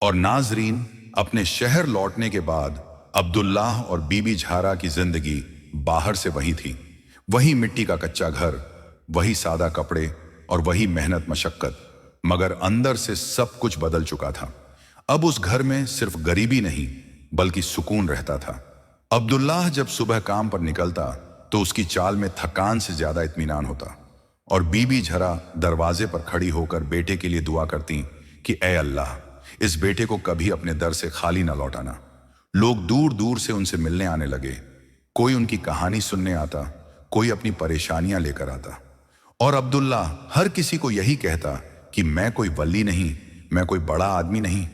اور नाज़रीन, अपने शहर लौटने के बाद अब्दुल्लाह और बीबी झारा की जिंदगी बाहर से वही थी। वही मिट्टी का कच्चा घर, वही सादा कपड़े और वही मेहनत मशक्कत, मगर अंदर से सब कुछ बदल चुका था। अब उस घर में सिर्फ गरीबी नहीं बल्कि सुकून रहता था। अब्दुल्लाह जब सुबह काम पर निकलता तो उसकी चाल में थकान से ज्यादा इत्मीनान होता, और बीबी झरा दरवाजे पर खड़ी होकर बेटे के लिए दुआ करती कि ए अल्लाह, इस बेटे को कभी अपने दर से खाली ना लौटाना। लोग दूर दूर से उनसे मिलने आने लगे। कोई उनकी कहानी सुनने आता, कोई अपनी परेशानियां लेकर आता, और अब्दुल्ला हर किसी को यही कहता कि मैं कोई वली नहीं, मैं कोई बड़ा आदमी नहीं,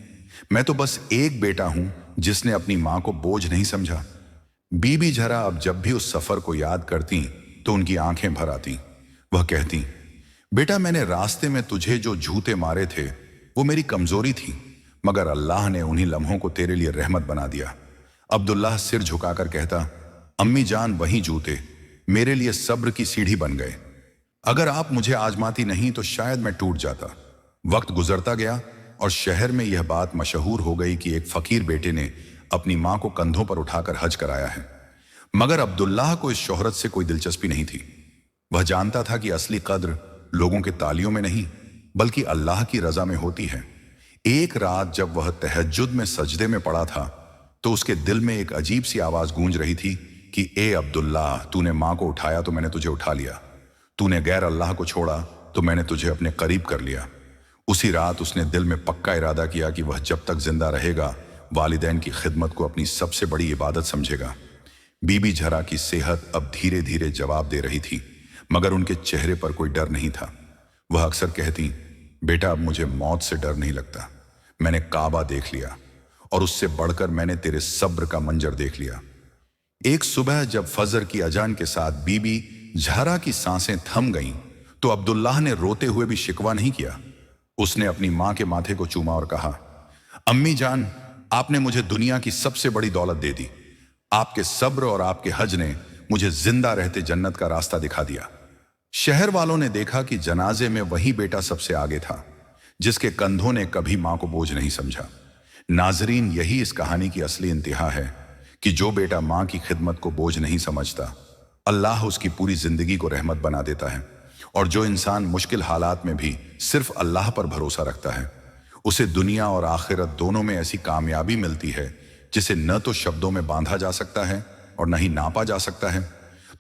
मैं तो बस एक बेटा हूं जिसने अपनी मां को बोझ नहीं समझा। बीबी झरा अब जब भी उस सफर को याद करती तो उनकी आंखें भर आती। वह कहती, बेटा, मैंने रास्ते में तुझे जो झूठे मारे थे वो मेरी कमजोरी थी, मगर अल्लाह ने उन्हीं लम्हों को तेरे लिए रहमत बना दिया। अब्दुल्लाह सिर झुकाकर कहता, अम्मी जान, वही जूते मेरे लिए सब्र की सीढ़ी बन गए। अगर आप मुझे आजमाती नहीं तो शायद मैं टूट जाता। वक्त गुजरता गया और शहर में यह बात मशहूर हो गई कि एक फकीर बेटे ने अपनी मां को कंधों पर उठाकर हज कराया है। मगर अब्दुल्लाह को इस शोहरत से कोई दिलचस्पी नहीं थी। वह जानता था कि असली कद्र लोगों के तालियों में नहीं बल्कि अल्लाह की रजा में होती है। एक रात जब वह तहज्जुद में सजदे में पड़ा था तो उसके दिल में एक अजीब सी आवाज गूंज रही थी कि ए अब्दुल्लाह, तूने मां को उठाया तो मैंने तुझे उठा लिया, तूने गैर अल्लाह को छोड़ा तो मैंने तुझे अपने करीब कर लिया। उसी रात उसने दिल में पक्का इरादा किया कि वह जब तक जिंदा रहेगा वालिदैन की खिदमत को अपनी सबसे बड़ी इबादत समझेगा। बीबी झरा की सेहत अब धीरे धीरे जवाब दे रही थी, मगर उनके चेहरे पर कोई डर नहीं था। वह अक्सर कहती, बेटा, अब मुझे मौत से डर नहीं लगता। मैंने काबा देख लिया और उससे बढ़कर मैंने तेरे सब्र का मंजर देख लिया। एक सुबह जब फजर की अजान के साथ बीबी झरा की सांसें थम गईं तो अब्दुल्लाह ने रोते हुए भी शिकवा नहीं किया। उसने अपनी मां के माथे को चूमा और कहा, अम्मी जान, आपने मुझे दुनिया की सबसे बड़ी दौलत दे दी। आपके सब्र और आपके हज ने मुझे जिंदा रहते जन्नत का रास्ता दिखा दिया। शहर वालों ने देखा कि जनाजे में वही बेटा सबसे आगे था जिसके कंधों ने कभी मां को बोझ नहीं समझा। नाजरीन, यही इस कहानी की असली इंतहा है कि जो बेटा मां की खिदमत को बोझ नहीं समझता, अल्लाह उसकी पूरी जिंदगी को रहमत बना देता है। और जो इंसान मुश्किल हालात में भी सिर्फ अल्लाह पर भरोसा रखता है, उसे दुनिया और आखिरत दोनों में ऐसी कामयाबी मिलती है जिसे न तो शब्दों में बांधा जा सकता है और न ही नापा जा सकता है।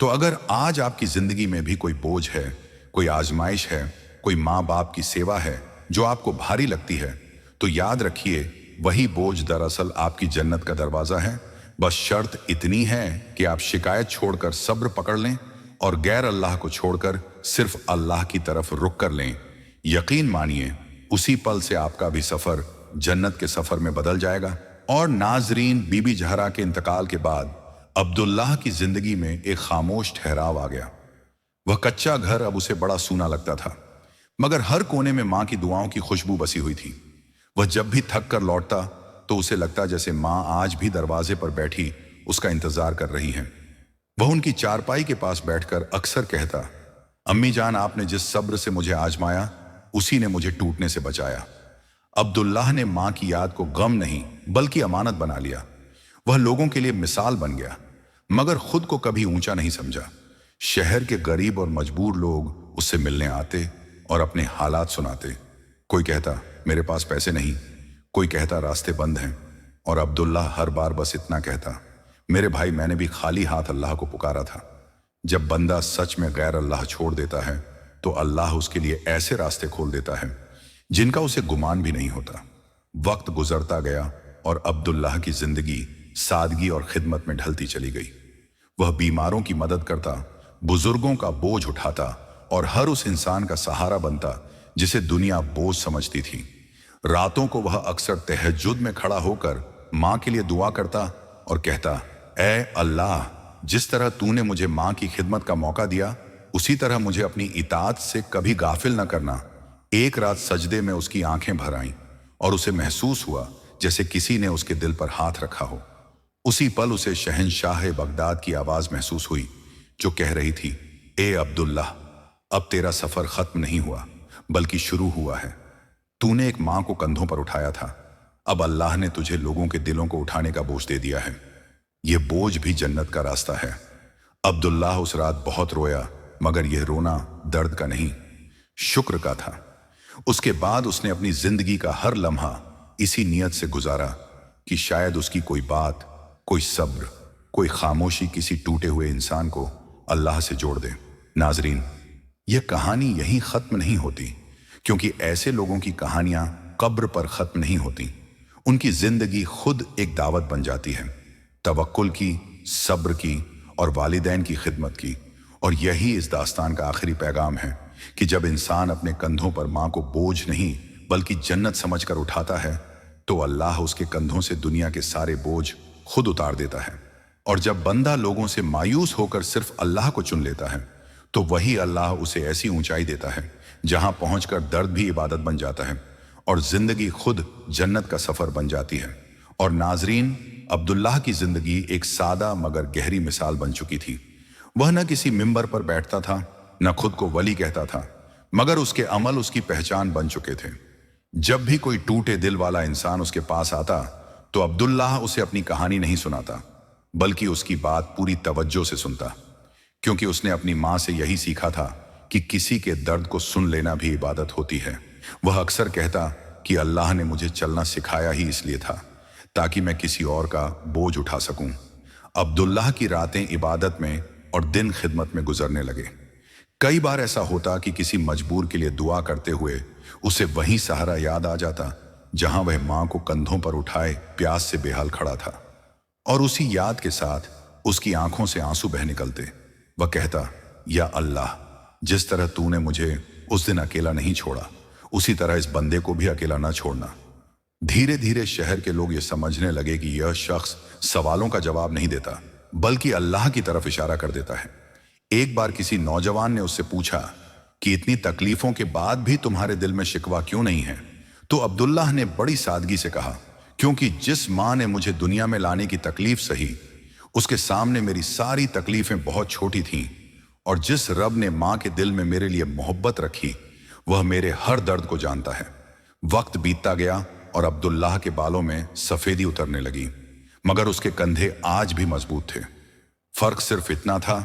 तो अगर आज आपकी जिंदगी में भी कोई बोझ है, कोई आजमाइश है, कोई माँ बाप की सेवा है जो आपको भारी लगती है, तो याद रखिए, वही बोझ दरअसल आपकी जन्नत का दरवाजा है। बस शर्त इतनी है कि आप शिकायत छोड़कर सब्र पकड़ लें और गैर अल्लाह को छोड़कर सिर्फ अल्लाह की तरफ रुक कर लें। यकीन मानिए, उसी पल से आपका भी सफर जन्नत के सफर में बदल जाएगा। और नाजरीन, बीबी झरा के इंतकाल के बाद अब्दुल्लाह की जिंदगी में एक खामोश ठहराव आ गया। वह कच्चा घर अब उसे बड़ा सूना लगता था, मगर हर कोने में मां की दुआओं की खुशबू बसी हुई थी। वह जब भी थक कर लौटता तो उसे लगता जैसे मां आज भी दरवाजे पर बैठी उसका इंतजार कर रही है। वह उनकी चारपाई के पास बैठकर अक्सर कहता, अम्मी जान, आपने जिस सब्र से मुझे आजमाया उसी ने मुझे टूटने से बचाया। अब्दुल्लाह ने मां की याद को गम नहीं बल्कि अमानत बना लिया। वह लोगों के लिए मिसाल बन गया, मगर खुद को कभी ऊंचा नहीं समझा। शहर के गरीब और मजबूर लोग उससे मिलने आते और अपने हालात सुनाते। कोई कहता, मेरे पास पैसे नहीं, कोई कहता रास्ते बंद हैं, और अब्दुल्लाह हर बार बस इतना कहता, मेरे भाई, मैंने भी खाली हाथ अल्लाह को पुकारा था। जब बंदा सच में गैर अल्लाह छोड़ देता है तो अल्लाह उसके लिए ऐसे रास्ते खोल देता है जिनका उसे गुमान भी नहीं होता। वक्त गुजरता गया और अब्दुल्लाह की जिंदगी सादगी और खिदमत में ढलती चली गई। वह बीमारों की मदद करता, बुजुर्गों का बोझ उठाता और हर उस इंसान का सहारा बनता जिसे दुनिया बोझ समझती थी। रातों को वह अक्सर तहज्जुद में खड़ा होकर मां के लिए दुआ करता और कहता, ए अल्लाह, जिस तरह तूने मुझे मां की खिदमत का मौका दिया उसी तरह मुझे अपनी इताअत से कभी गाफिल न करना। एक रात सजदे में उसकी आंखें भर आईं और उसे महसूस हुआ जैसे किसी ने उसके दिल पर हाथ रखा हो। उसी पल उसे शहंशाह बगदाद की आवाज महसूस हुई जो कह रही थी, ए अब्दुल्लाह, अब तेरा सफर खत्म नहीं हुआ बल्कि शुरू हुआ है। तूने एक मां को कंधों पर उठाया था, अब अल्लाह ने तुझे लोगों के दिलों को उठाने का बोझ दे दिया है। यह बोझ भी जन्नत का रास्ता है। अब्दुल्लाह उस रात बहुत रोया, मगर यह रोना दर्द का नहीं, शुक्र का था। उसके बाद उसने अपनी जिंदगी का हर लम्हा इसी नियत से गुजारा कि शायद उसकी कोई बात, कोई सब्र, कोई खामोशी किसी टूटे हुए इंसान को अल्लाह से जोड़ दे। नाजरीन, यह कहानी यहीं खत्म नहीं होती, क्योंकि ऐसे लोगों की कहानियां कब्र पर खत्म नहीं होती। उनकी जिंदगी खुद एक दावत बन जाती है, तवक्कुल की, सब्र की और वालिदैन की खिदमत की। और यही इस दास्तान का आखिरी पैगाम है कि जब इंसान अपने कंधों पर माँ को बोझ नहीं बल्कि जन्नत समझकर उठाता है, तो अल्लाह उसके कंधों से दुनिया के सारे बोझ खुद उतार देता है। और जब बंदा लोगों से मायूस होकर सिर्फ अल्लाह को चुन लेता है, तो वही अल्लाह उसे ऐसी ऊंचाई देता है जहां पहुंचकर दर्द भी इबादत बन जाता है और जिंदगी खुद जन्नत का सफर बन जाती है। और नाजरीन, अब्दुल्लाह की जिंदगी एक सादा मगर गहरी मिसाल बन चुकी थी। वह न किसी मिंबर पर बैठता था, न खुद को वली कहता था, मगर उसके अमल उसकी पहचान बन चुके थे। जब भी कोई टूटे दिल वाला इंसान उसके पास आता, तो अब्दुल्लाह उसे अपनी कहानी नहीं सुनाता, बल्कि उसकी बात पूरी तवज्जो से सुनता, क्योंकि उसने अपनी माँ से यही सीखा था कि किसी के दर्द को सुन लेना भी इबादत होती है। वह अक्सर कहता कि अल्लाह ने मुझे चलना सिखाया ही इसलिए था ताकि मैं किसी और का बोझ उठा सकूं। अब्दुल्लाह की रातें इबादत में और दिन खिदमत में गुजरने लगे। कई बार ऐसा होता कि किसी मजबूर के लिए दुआ करते हुए उसे वही सहारा याद आ जाता जहां वह मां को कंधों पर उठाए प्यास से बेहाल खड़ा था, और उसी याद के साथ उसकी आंखों से आंसू बह निकलते। वह कहता, या अल्लाह, जिस तरह तूने मुझे उस दिन अकेला नहीं छोड़ा, उसी तरह इस बंदे को भी अकेला न छोड़ना। धीरे धीरे शहर के लोग ये समझने लगे कि यह शख्स सवालों का जवाब नहीं देता, बल्कि अल्लाह की तरफ इशारा कर देता है। एक बार किसी नौजवान ने उससे पूछा कि इतनी तकलीफों के बाद भी तुम्हारे दिल में शिकवा क्यों नहीं है? तो अब्दुल्लाह ने बड़ी सादगी से कहा, क्योंकि जिस माँ ने मुझे दुनिया में लाने की तकलीफ सही, उसके सामने मेरी सारी तकलीफें बहुत छोटी थीं, और जिस रब ने माँ के दिल में मेरे लिए मोहब्बत रखी, वह मेरे हर दर्द को जानता है। वक्त बीतता गया और अब्दुल्लाह के बालों में सफेदी उतरने लगी, मगर उसके कंधे आज भी मजबूत थे। फर्क सिर्फ इतना था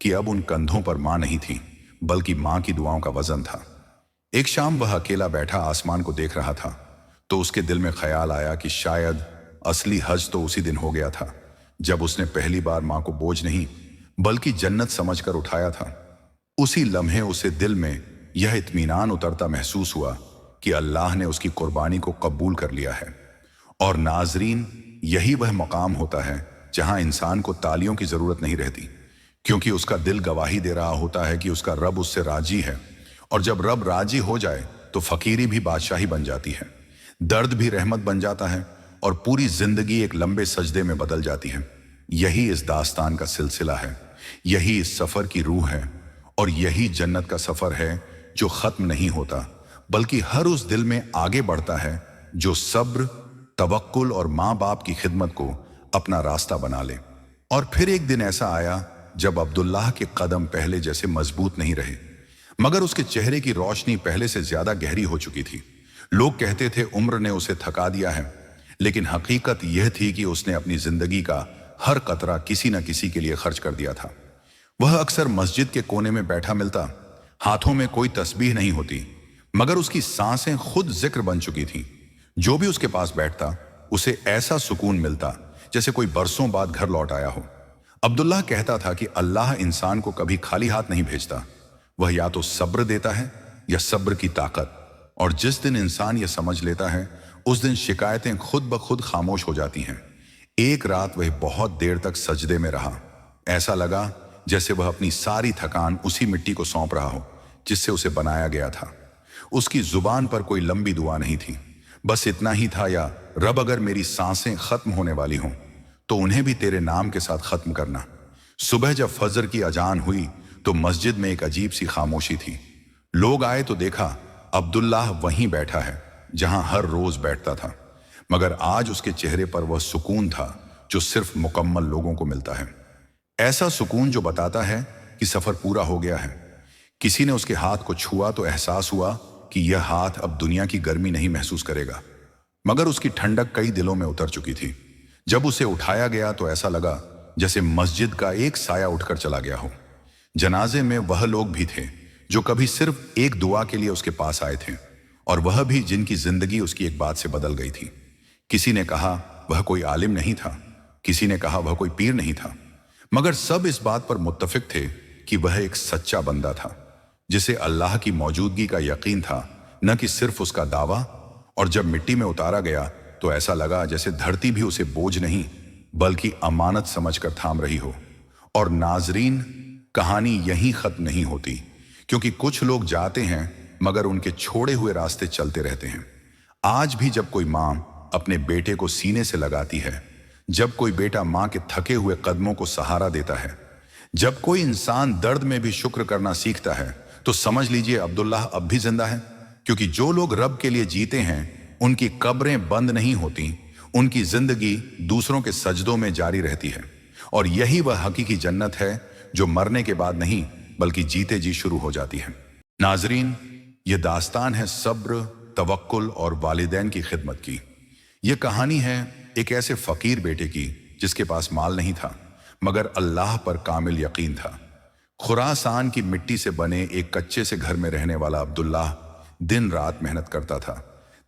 कि अब उन कंधों पर माँ नहीं थी, बल्कि माँ की दुआओं का वजन था। एक शाम वह अकेला बैठा आसमान को देख रहा था, तो उसके दिल में ख्याल आया कि शायद असली हज तो उसी दिन हो गया था जब उसने पहली बार माँ को बोझ नहीं बल्कि जन्नत समझकर उठाया था। उसी लम्हे उसे दिल में यह इत्मीनान उतरता महसूस हुआ कि अल्लाह ने उसकी कुर्बानी को कबूल कर लिया है। और नाजरीन, यही वह मकाम होता है जहां इंसान को तालियों की जरूरत नहीं रहती, क्योंकि उसका दिल गवाही दे रहा होता है कि उसका रब उससे राजी है। और जब रब राजी हो जाए तो फकीरी भी बादशाही बन जाती है, दर्द भी रहमत बन जाता है, और पूरी जिंदगी एक लंबे सजदे में बदल जाती है। यही इस दास्तान का सिलसिला है, यही इस सफर की रूह है, और यही जन्नत का सफर है जो खत्म नहीं होता, बल्कि हर उस दिल में आगे बढ़ता है जो सब्र, तवक्कुल और माँ बाप की खिदमत को अपना रास्ता बना ले। और फिर एक दिन ऐसा आया जब अब्दुल्लाह के कदम पहले जैसे मजबूत नहीं रहे, मगर उसके चेहरे की रोशनी पहले से ज्यादा गहरी हो चुकी थी। लोग कहते थे उम्र ने उसे थका दिया है, लेकिन हकीकत यह थी कि उसने अपनी जिंदगी का हर कतरा किसी न किसी के लिए खर्च कर दिया था। वह अक्सर मस्जिद के कोने में बैठा मिलता, हाथों में कोई तस्बीह नहीं होती, मगर उसकी सांसें खुद जिक्र बन चुकी थीं। जो भी उसके पास बैठता उसे ऐसा सुकून मिलता जैसे कोई बरसों बाद घर लौट आया हो। अब्दुल्लाह कहता था कि अल्लाह इंसान को कभी खाली हाथ नहीं भेजता, वह या तो सब्र देता है या सब्र की ताकत। और जिस दिन इंसान यह समझ लेता है, उस दिन शिकायतें खुद ब खुद खामोश हो जाती हैं। एक रात वह बहुत देर तक सजदे में रहा। ऐसा लगा जैसे वह अपनी सारी थकान उसी मिट्टी को सौंप रहा हो जिससे उसे बनाया गया था। उसकी जुबान पर कोई लंबी दुआ नहीं थी, बस इतना ही था, या रब, अगर मेरी सांसें खत्म होने वाली हों तो उन्हें भी तेरे नाम के साथ खत्म करना। सुबह जब फजर की अजान हुई तो मस्जिद में एक अजीब सी खामोशी थी। लोग आए तो देखा अब्दुल्लाह वहीं बैठा है जहां हर रोज बैठता था, मगर आज उसके चेहरे पर वह सुकून था जो सिर्फ मुकम्मल लोगों को मिलता है। ऐसा सुकून जो बताता है कि सफर पूरा हो गया है। किसी ने उसके हाथ को छुआ तो एहसास हुआ कि यह हाथ अब दुनिया की गर्मी नहीं महसूस करेगा। मगर उसकी ठंडक कई दिलों में उतर चुकी थी। जब उसे उठाया गया तो ऐसा लगा जैसे मस्जिद का एक साया उठकर चला गया हो। जनाजे में वह लोग भी थे जो कभी सिर्फ एक दुआ के लिए उसके पास आए थे, और वह भी जिनकी जिंदगी उसकी एक बात से बदल गई थी। किसी ने कहा वह कोई आलिम नहीं था, किसी ने कहा वह कोई पीर नहीं था, मगर सब इस बात पर मुत्तफिक थे कि वह एक सच्चा बंदा था जिसे अल्लाह की मौजूदगी का यकीन था, न कि सिर्फ उसका दावा। और जब मिट्टी में उतारा गया तो ऐसा लगा जैसे धरती भी उसे बोझ नहीं बल्कि अमानत समझकर थाम रही हो। और नाजरीन, कहानी यहीं खत्म नहीं होती, क्योंकि कुछ लोग जाते हैं मगर उनके छोड़े हुए रास्ते चलते रहते हैं। आज भी जब कोई माँ अपने बेटे को सीने से लगाती है, जब कोई बेटा माँ के थके हुए कदमों को सहारा देता है, जब कोई इंसान दर्द में भी शुक्र करना सीखता है, तो समझ लीजिए अब्दुल्लाह अब भी जिंदा है। क्योंकि जो लोग रब के लिए जीते हैं उनकी कब्रें बंद नहीं होती, उनकी जिंदगी दूसरों के सजदों में जारी रहती है। और यही वह हकीकी जन्नत है जो मरने के बाद नहीं बल्कि जीते जी शुरू हो जाती है। नाजरीन, ये दास्तान है सब्र, तवक्कुल और वालिदैन की खिदमत की। यह कहानी है एक ऐसे फकीर बेटे की जिसके पास माल नहीं था मगर अल्लाह पर कामिल यकीन था। खुरासान की मिट्टी से बने एक कच्चे से घर में रहने वाला अब्दुल्लाह दिन रात मेहनत करता था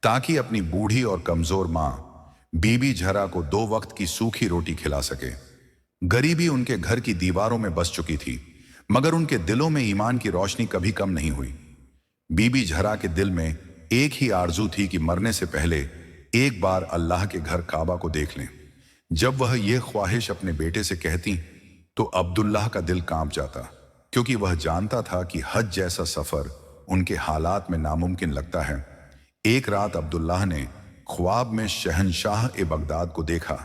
ताकि अपनी बूढ़ी और कमजोर मां बीबी झरा को 2 वक्त की सूखी रोटी खिला सके। गरीबी उनके घर की दीवारों में बस चुकी थी, मगर उनके दिलों में ईमान की रोशनी कभी कम नहीं हुई। बीबी झरा के दिल में एक ही आरजू थी कि मरने से पहले एक बार अल्लाह के घर काबा को देख लें। जब वह यह ख्वाहिश अपने बेटे से कहती तो अब्दुल्लाह का दिल कांप जाता, क्योंकि वह जानता था कि हज जैसा सफर उनके हालात में नामुमकिन लगता है। एक रात अब्दुल्लाह ने ख्वाब में शहनशाह ए बगदाद को देखा,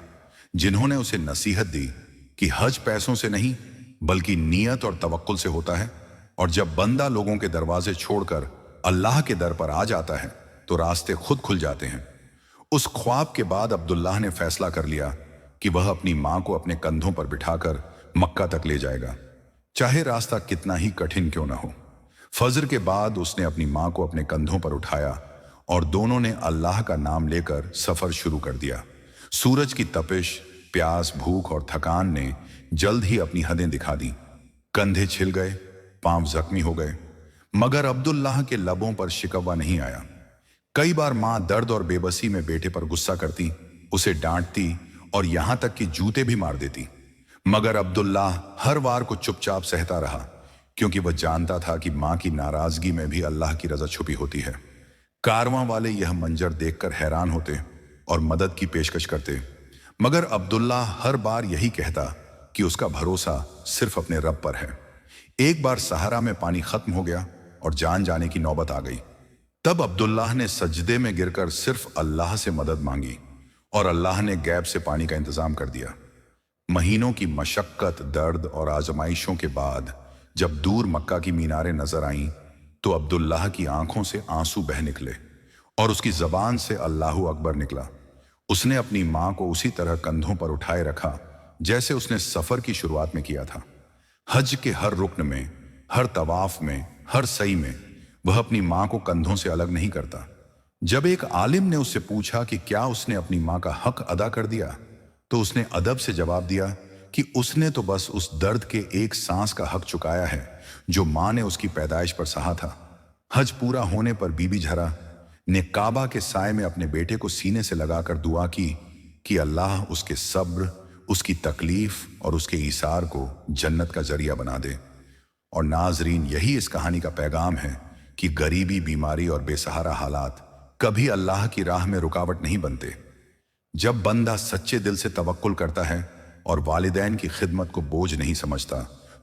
जिन्होंने उसे नसीहत दी कि हज पैसों से नहीं बल्कि नियत और तवक्कुल से होता है, और जब बंदा लोगों के दरवाजे छोड़कर अल्लाह के दर पर आ जाता है तो रास्ते खुद खुल जाते हैं। उस ख्वाब के बाद अब्दुल्लाह ने फैसला कर लिया कि वह अपनी मां को अपने कंधों पर बिठाकर मक्का तक ले जाएगा, चाहे रास्ता कितना ही कठिन क्यों न हो। फजर के बाद उसने अपनी मां को अपने कंधों पर उठाया और दोनों ने अल्लाह का नाम लेकर सफर शुरू कर दिया। सूरज की तपिश, प्यास, भूख और थकान ने जल्द ही अपनी हदें दिखा दी। कंधे छिल गए, पांव जख्मी हो गए, मगर अब्दुल्लाह के लबों पर शिकवा नहीं आया। कई बार मां दर्द और बेबसी में बेटे पर गुस्सा करती, उसे डांटती और यहां तक कि जूते भी मार देती, मगर अब्दुल्लाह हर वार को चुपचाप सहता रहा, क्योंकि वह जानता था कि मां की नाराजगी में भी अल्लाह की रजा छुपी होती है। कारवां वाले यह मंजर देखकर हैरान होते और मदद की पेशकश करते, मगर अब्दुल्लाह हर बार यही कहता कि उसका भरोसा सिर्फ अपने रब पर है। एक बार सहारा में पानी खत्म हो गया और जान जाने की नौबत आ गई। तब अब्दुल्लाह ने सजदे में गिरकर सिर्फ अल्लाह से मदद मांगी और अल्लाह ने गैब से पानी का इंतजाम कर दिया। महीनों की मशक्कत, दर्द और आजमाइशों के बाद जब दूर मक्का की मीनारें नजर आईं तो अब्दुल्लाह की आंखों से आंसू बह निकले और उसकी जबान से अल्लाहू अकबर निकला। उसने अपनी मां को उसी तरह कंधों पर उठाए रखा जैसे उसने सफर की शुरुआत में किया था। हज के हर रुक्न में, हर तवाफ में, हर सई में वह अपनी मां को कंधों से अलग नहीं करता। जब एक आलिम ने उससे पूछा कि क्या उसने अपनी मां का हक अदा कर दिया, तो उसने अदब से जवाब दिया कि उसने तो बस उस दर्द के एक सांस का हक चुकाया है जो मां ने उसकी पैदाइश पर सहा था। हज पूरा होने पर बीबी झरा ने काबा के साए में अपने बेटे को सीने से लगाकर दुआ की कि अल्लाह उसके सब्र, उसकी तकलीफ और उसके ईसार को जन्नत का जरिया बना दे। और नाजरीन, यही इस कहानी का पैगाम है कि गरीबी, बीमारी और बेसहारा हालात कभी अल्लाह की राह में रुकावट नहीं बनते। जब बंदा सच्चे दिल से तवक्कुल करता है और वालिदैन की खिदमत को बोझ नहीं समझता,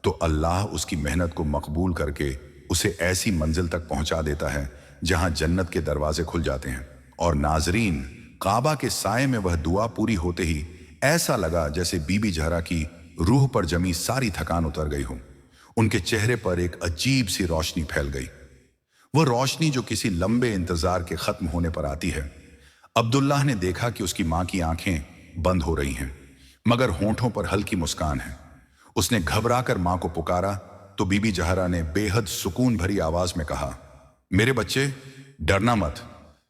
तो अल्लाह उसकी मेहनत को मकबूल करके उसे ऐसी मंजिल तक पहुंचा देता है जहां जन्नत के दरवाजे खुल जाते हैं। और नाजरीन, काबा के साए में वह दुआ पूरी होते ही ऐसा लगा जैसे बीबी झरा की रूह पर जमी सारी थकान उतर गई हो। उनके चेहरे पर एक अजीब सी रोशनी फैल गई, वह रोशनी जो किसी लंबे इंतजार के खत्म होने पर आती है। अब्दुल्लाह ने देखा कि उसकी मां की आंखें बंद हो रही हैं, मगर होंठों पर हल्की मुस्कान है। उसने घबराकर मां को पुकारा तो बीबी जहरा ने बेहद सुकून भरी आवाज में कहा, मेरे बच्चे, डरना मत।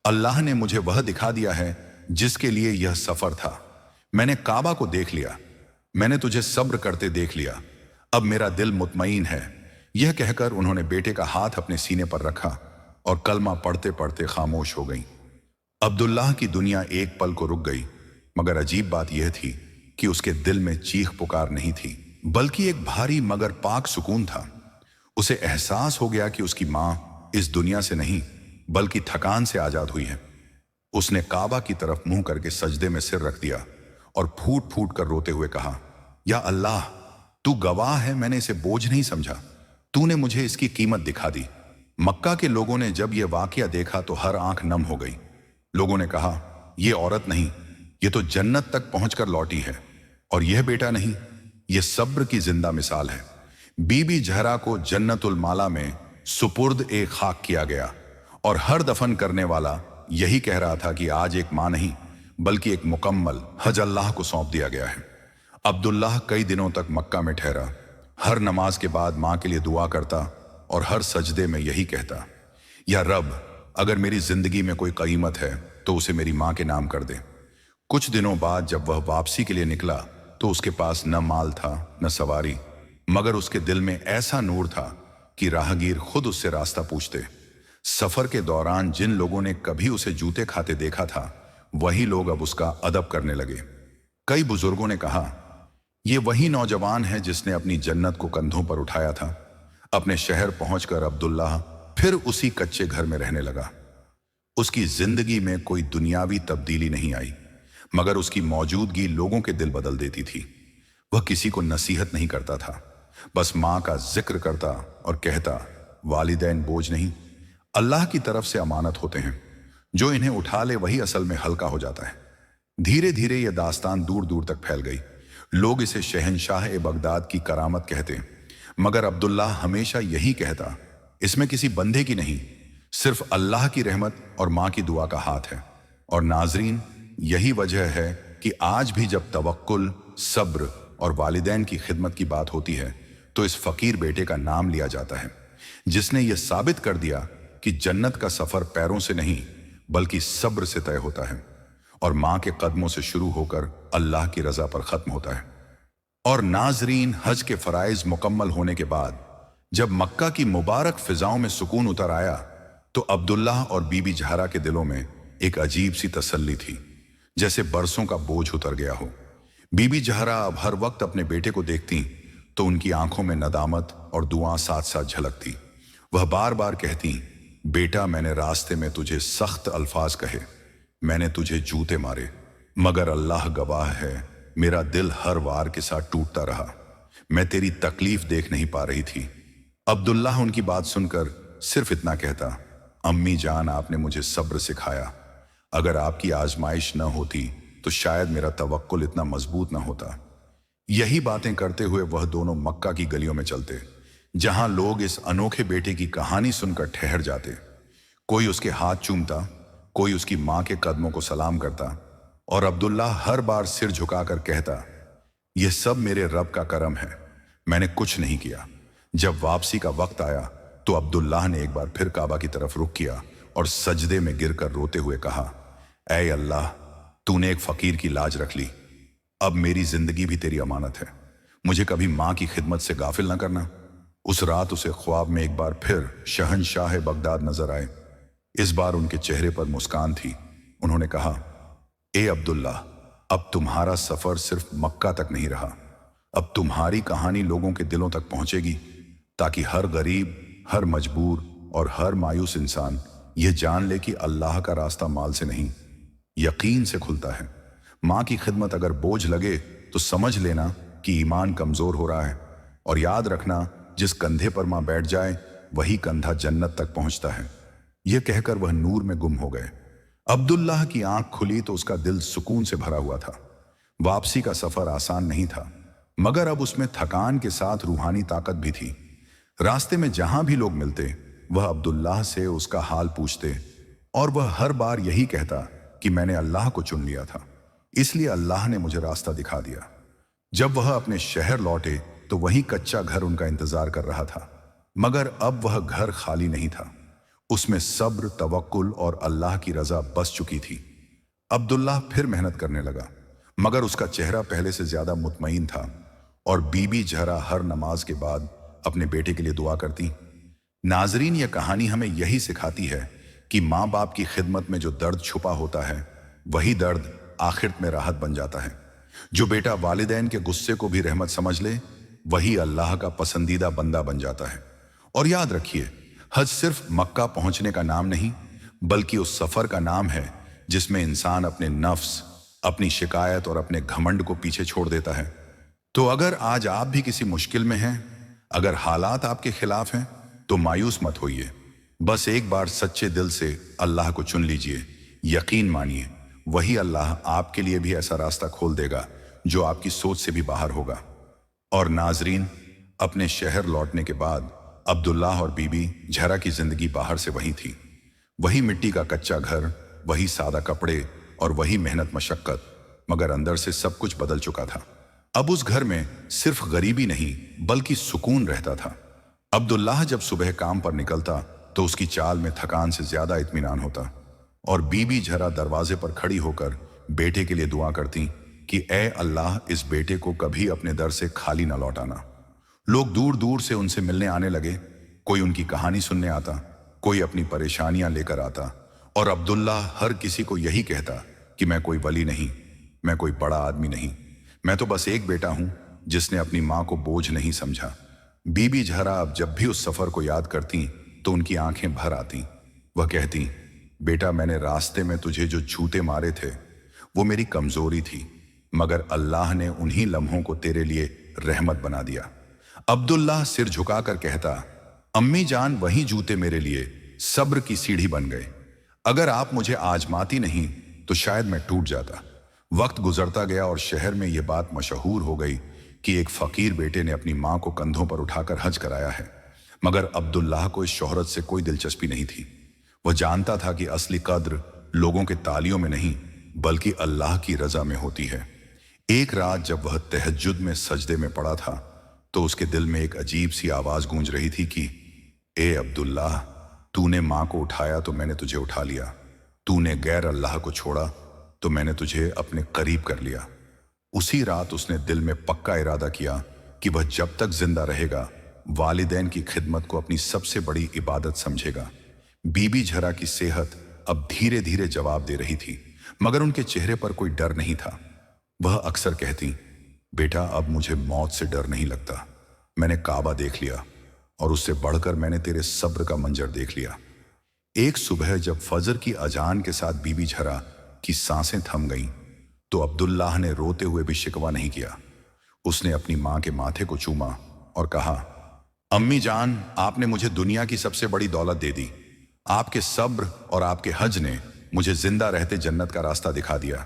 अल्लाह ने मुझे वह दिखा दिया है जिसके लिए यह सफर था। मैंने काबा को देख लिया, मैंने तुझे सब्र करते देख लिया, अब मेरा दिल मुतमईन है। यह कहकर उन्होंने बेटे का हाथ अपने सीने पर रखा और कलमा पढ़ते पढ़ते खामोश हो गई। अब्दुल्लाह की दुनिया एक पल को रुक गई, मगर अजीब बात यह थी कि उसके दिल में चीख पुकार नहीं थी, बल्कि एक भारी मगर पाक सुकून था। उसे एहसास हो गया कि उसकी मां इस दुनिया से नहीं बल्कि थकान से आजाद हुई है। उसने काबा की तरफ मुंह करके सजदे में सिर रख दिया और फूट फूट कर रोते हुए कहा, या अल्लाह, तू गवाह है, मैंने इसे बोझ नहीं समझा, तूने मुझे इसकी कीमत दिखा दी। मक्का के लोगों ने जब यह वाकया देखा तो हर आंख नम हो गई। लोगों ने कहा, यह औरत नहीं, यह तो जन्नत तक पहुंचकर लौटी है, और यह बेटा नहीं, यह सब्र की जिंदा मिसाल है। बीबी जहरा को जन्नतुल माला में सुपुर्द एक खाक किया गया, और हर दफन करने वाला यही कह रहा था कि आज एक मां नहीं बल्कि एक मुकम्मल हज अल्लाह को सौंप दिया गया है। अब्दुल्लाह कई दिनों तक मक्का में ठहरा, हर नमाज के बाद मां के लिए दुआ करता और हर सजदे में यही कहता, या रब, अगर मेरी जिंदगी में कोई कीमत है तो उसे मेरी मां के नाम कर दे। कुछ दिनों बाद जब वह वापसी के लिए निकला तो उसके पास न माल था न सवारी, मगर उसके दिल में ऐसा नूर था कि राहगीर खुद उससे रास्ता पूछते। सफर के दौरान जिन लोगों ने कभी उसे जूते खाते देखा था, वही लोग अब उसका अदब करने लगे। कई बुजुर्गों ने कहा, यह वही नौजवान है जिसने अपनी जन्नत को कंधों पर उठाया था। अपने शहर पहुंचकर अब्दुल्लाह फिर उसी कच्चे घर में रहने लगा। उसकी जिंदगी में कोई दुनियावी तब्दीली नहीं आई, मगर उसकी मौजूदगी लोगों के दिल बदल देती थी। वह किसी को नसीहत नहीं करता था, बस मां का जिक्र करता और कहता, वालिदैन बोझ नहीं, अल्लाह की तरफ से अमानत होते हैं, जो इन्हें उठा ले वही असल में हल्का हो जाता है। धीरे धीरे यह दास्तान दूर दूर तक फैल गई। लोग इसे शहनशाह ए बगदाद की करामत कहते, मगर अब्दुल्लाह हमेशा यही कहता, इसमें किसी बंदे की नहीं, सिर्फ अल्लाह की रहमत और मां की दुआ का हाथ है। और नाजरीन, यही वजह है कि आज भी जब तवक्कुल, सब्र और वालिदैन की खिदमत की बात होती है तो इस फकीर बेटे का नाम लिया जाता है, जिसने यह साबित कर दिया कि जन्नत का सफर पैरों से नहीं बल्कि सब्र से तय होता है, और मां के कदमों से शुरू होकर अल्लाह की रजा पर खत्म होता है। और नाजरीन, हज के फराइज मुकम्मल होने के बाद जब मक्का की मुबारक फिजाओं में सुकून उतर आया तो अब्दुल्लाह और बीबी जहरा के दिलों में एक अजीब सी तसल्ली थी, जैसे बरसों का बोझ उतर गया हो। बीबी जहरा अब हर वक्त अपने बेटे को देखती तो उनकी आंखों में नदामत और दुआ साथ साथ झलकती। वह बार बार कहती, बेटा, मैंने रास्ते में तुझे सख्त अल्फाज कहे, मैंने तुझे जूते मारे, मगर अल्लाह गवाह है, मेरा दिल हर वार के साथ टूटता रहा। मैं तेरी तकलीफ देख नहीं पा रही थी। अब्दुल्लाह उनकी बात सुनकर सिर्फ इतना कहता, अम्मी जान, आपने मुझे सब्र सिखाया, अगर आपकी आजमाइश न होती तो शायद मेरा तवक्कुल इतना मजबूत न होता। यही बातें करते हुए वह दोनों मक्का की गलियों में चलते, जहां लोग इस अनोखे बेटे की कहानी सुनकर ठहर जाते। कोई उसके हाथ चूमता, कोई उसकी मां के कदमों को सलाम करता, और अब्दुल्लाह हर बार सिर झुकाकर कहता, यह सब मेरे रब का करम है, मैंने कुछ नहीं किया। जब वापसी का वक्त आया तो अब्दुल्लाह ने एक बार फिर काबा की तरफ रुख किया और सजदे में गिरकर रोते हुए कहा, ऐ अल्लाह, तूने एक फकीर की लाज रख ली, अब मेरी जिंदगी भी तेरी अमानत है, मुझे कभी मां की खिदमत से गाफिल ना करना। उस रात उसे ख्वाब में एक बार फिर शहनशाह बगदाद नजर आए। इस बार उनके चेहरे पर मुस्कान थी। उन्होंने कहा, ए अब्दुल्लाह, अब तुम्हारा सफर सिर्फ मक्का तक नहीं रहा, अब तुम्हारी कहानी लोगों के दिलों तक पहुंचेगी, ताकि हर गरीब, हर मजबूर और हर मायूस इंसान यह जान ले कि अल्लाह का रास्ता माल से नहीं, यकीन से खुलता है। मां की खिदमत अगर बोझ लगे तो समझ लेना कि ईमान कमजोर हो रहा है, और याद रखना, जिस कंधे पर मां बैठ जाए वही कंधा जन्नत तक पहुंचता है। यह कहकर वह नूर में गुम हो गए। अब्दुल्लाह की आंख खुली तो उसका दिल सुकून से भरा हुआ था। वापसी का सफर आसान नहीं था, मगर अब उसमें थकान के साथ रूहानी ताकत भी थी। रास्ते में जहां भी लोग मिलते वह अब्दुल्लाह से उसका हाल पूछते, और वह हर बार यही कहता कि मैंने अल्लाह को चुन लिया था, इसलिए अल्लाह ने मुझे रास्ता दिखा दिया। जब वह अपने शहर लौटे तो वही कच्चा घर उनका इंतजार कर रहा था, मगर अब वह घर खाली नहीं था, उसमें सब्र, तवक्कुल और अल्लाह की रजा बस चुकी थी। अब्दुल्लाह फिर मेहनत करने लगा, मगर उसका चेहरा पहले से ज्यादा मुतमईन था और बीबी जहरा हर नमाज के बाद अपने बेटे के लिए दुआ करती। नाजरीन, यह कहानी हमें यही सिखाती है कि माँ बाप की खिदमत में जो दर्द छुपा होता है वही दर्द आखिरत में राहत बन जाता है। जो बेटा वालिदैन के गुस्से को भी रहमत समझ ले वही अल्लाह का पसंदीदा बंदा बन जाता है। और याद रखिए, हज सिर्फ मक्का पहुंचने का नाम नहीं बल्कि उस सफर का नाम है जिसमें इंसान अपने नफ्स, अपनी शिकायत और अपने घमंड को पीछे छोड़ देता है। तो अगर आज आप भी किसी मुश्किल में हैं, अगर हालात आपके खिलाफ हैं, तो मायूस मत होइए। बस एक बार सच्चे दिल से अल्लाह को चुन लीजिए। यकीन मानिए, वही अल्लाह आपके लिए भी ऐसा रास्ता खोल देगा जो आपकी सोच से भी बाहर होगा। और नाजरीन, अपने शहर लौटने के बाद अब्दुल्लाह और बीबी जहरा की जिंदगी बाहर से वही थी। वही मिट्टी का कच्चा घर, वही सादा कपड़े और वही मेहनत मशक्कत, मगर अंदर से सब कुछ बदल चुका था। अब उस घर में सिर्फ गरीबी नहीं बल्कि सुकून रहता था। अब्दुल्लाह जब सुबह काम पर निकलता तो उसकी चाल में थकान से ज्यादा इत्मीनान होता और बीबी जहरा दरवाजे पर खड़ी होकर बेटे के लिए दुआ करती कि ए अल्लाह, इस बेटे को कभी अपने दर से खाली ना लौटाना। लोग दूर दूर से उनसे मिलने आने लगे, कोई उनकी कहानी सुनने आता, कोई अपनी परेशानियां लेकर आता और अब्दुल्लाह हर किसी को यही कहता कि मैं कोई वली नहीं, मैं कोई बड़ा आदमी नहीं, मैं तो बस एक बेटा हूं जिसने अपनी मां को बोझ नहीं समझा। बीबी जहरा अब जब भी उस सफर को याद करती तो उनकी आंखें भर आती। वह कहती, बेटा, मैंने रास्ते में तुझे जो छूते मारे थे वो मेरी कमजोरी थी, मगर अल्लाह ने उन्हीं लम्हों को तेरे लिए रहमत बना दिया। अब्दुल्लाह सिर झुकाकर कहता, अम्मी जान, वही जूते मेरे लिए सब्र की सीढ़ी बन गए। अगर आप मुझे आजमाती नहीं तो शायद मैं टूट जाता। वक्त गुजरता गया और शहर में यह बात मशहूर हो गई कि एक फकीर बेटे ने अपनी मां को कंधों पर उठाकर हज कराया है। मगर अब्दुल्लाह को इस शोहरत से कोई दिलचस्पी नहीं थी। वह जानता था कि असली कद्र लोगों के तालियों में नहीं बल्कि अल्लाह की रजा में होती है। एक रात जब वह तहज्जुद में सजदे में पड़ा था तो उसके दिल में एक अजीब सी आवाज गूंज रही थी कि ए अब्दुल्लाह, तूने मां को उठाया तो मैंने तुझे उठा लिया, तूने गैर अल्लाह को छोड़ा तो मैंने तुझे अपने करीब कर लिया। उसी रात उसने दिल में पक्का इरादा किया कि वह जब तक जिंदा रहेगा वालिदैन की खिदमत को अपनी सबसे बड़ी इबादत समझेगा। बीबी जहरा की सेहत अब धीरे धीरे जवाब दे रही थी, मगर उनके चेहरे पर कोई डर नहीं था। वह अक्सर कहती, बेटा, अब मुझे मौत से डर नहीं लगता। मैंने काबा देख लिया और उससे बढ़कर मैंने तेरे सब्र का मंजर देख लिया। एक सुबह जब फजर की अजान के साथ बीबी जहरा की सांसें थम गईं तो अब्दुल्लाह ने रोते हुए भी शिकवा नहीं किया। उसने अपनी मां के माथे को चूमा और कहा, अम्मी जान, आपने मुझे दुनिया की सबसे बड़ी दौलत दे दी। आपके सब्र और आपके हज ने मुझे जिंदा रहते जन्नत का रास्ता दिखा दिया।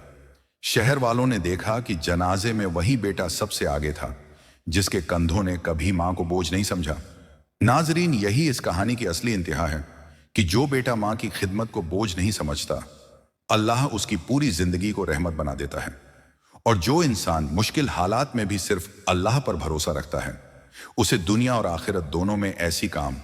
शहर वालों ने देखा कि जनाजे में वही बेटा सबसे आगे था जिसके कंधों ने कभी मां को बोझ नहीं समझा। नाजरीन, यही इस कहानी की असली इंतहा है कि जो बेटा मां की खिदमत को बोझ नहीं समझता, अल्लाह उसकी पूरी जिंदगी को रहमत बना देता है। और जो इंसान मुश्किल हालात में भी सिर्फ अल्लाह पर भरोसा रखता है, उसे दुनिया और आखिरत दोनों में ऐसी काम